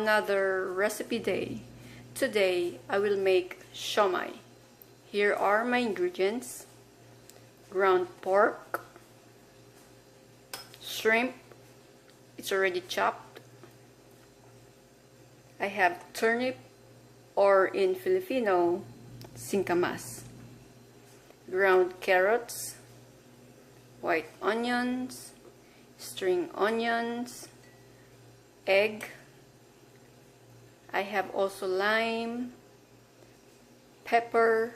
another recipe day. Today I will make shumai. Here are my ingredients: ground pork, shrimp, it's already chopped. I have turnip, or in Filipino, singkamas, ground carrots, white onions, string onions, egg. I have also lime, pepper,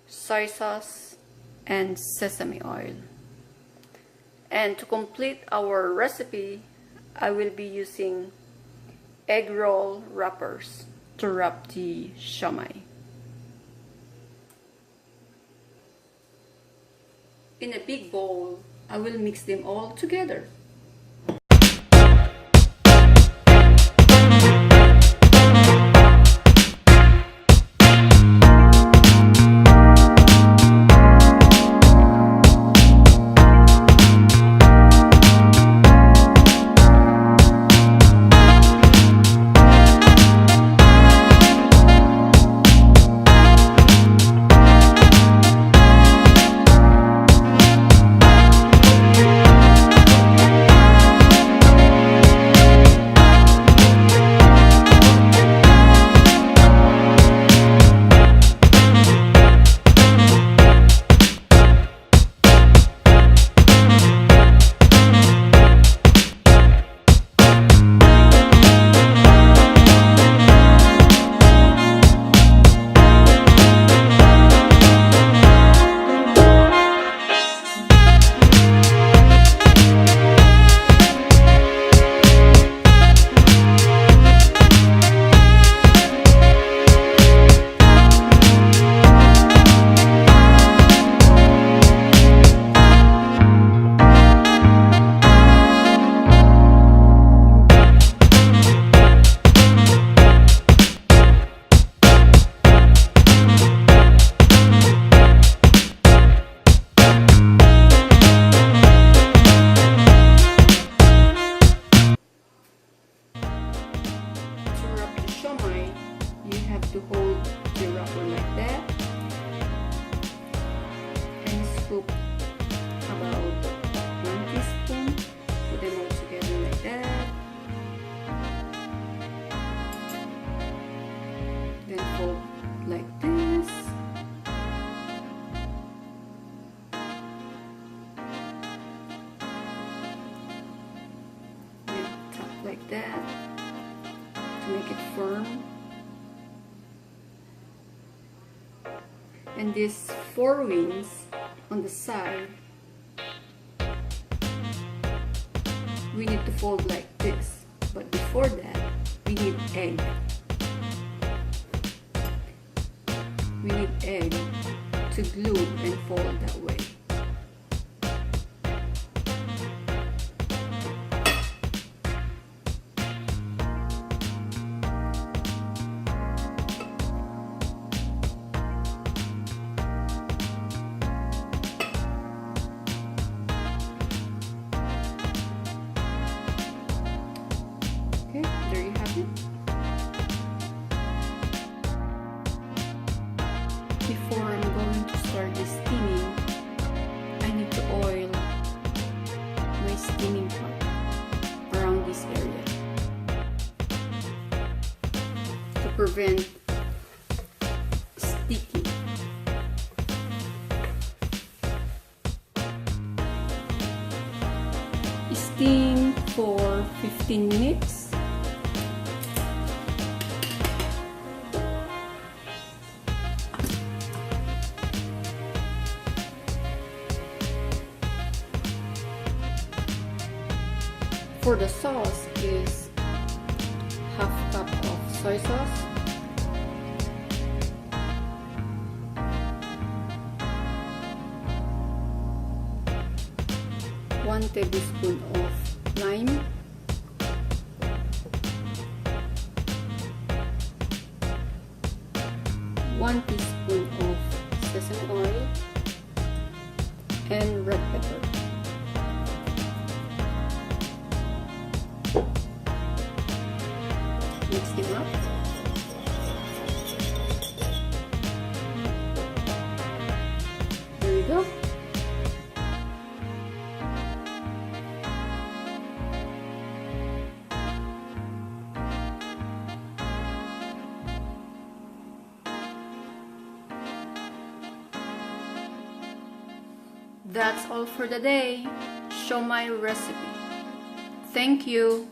soy sauce, and sesame oil. And to complete our recipe, I will be using egg roll wrappers to wrap the shumai. In a big bowl, I will mix them all together. You have to hold the wrapper like that and scoop about 1 teaspoon. Put them all together like that. Then fold like this. Then tap like that to make it firm. And these 4 wings on the side, we need to fold like this. But before that, we need egg. We need egg to glue and fold that way. Okay, there you have it. Before I'm going to start the steaming, I need to oil my steaming pot around this area to prevent sticky. Steam for 15 minutes. For the sauce is half cup of soy sauce, 1 tablespoon of lime, 1 teaspoon of sesame oil, and red pepper. That's all for the day. Shumai recipe. Thank you.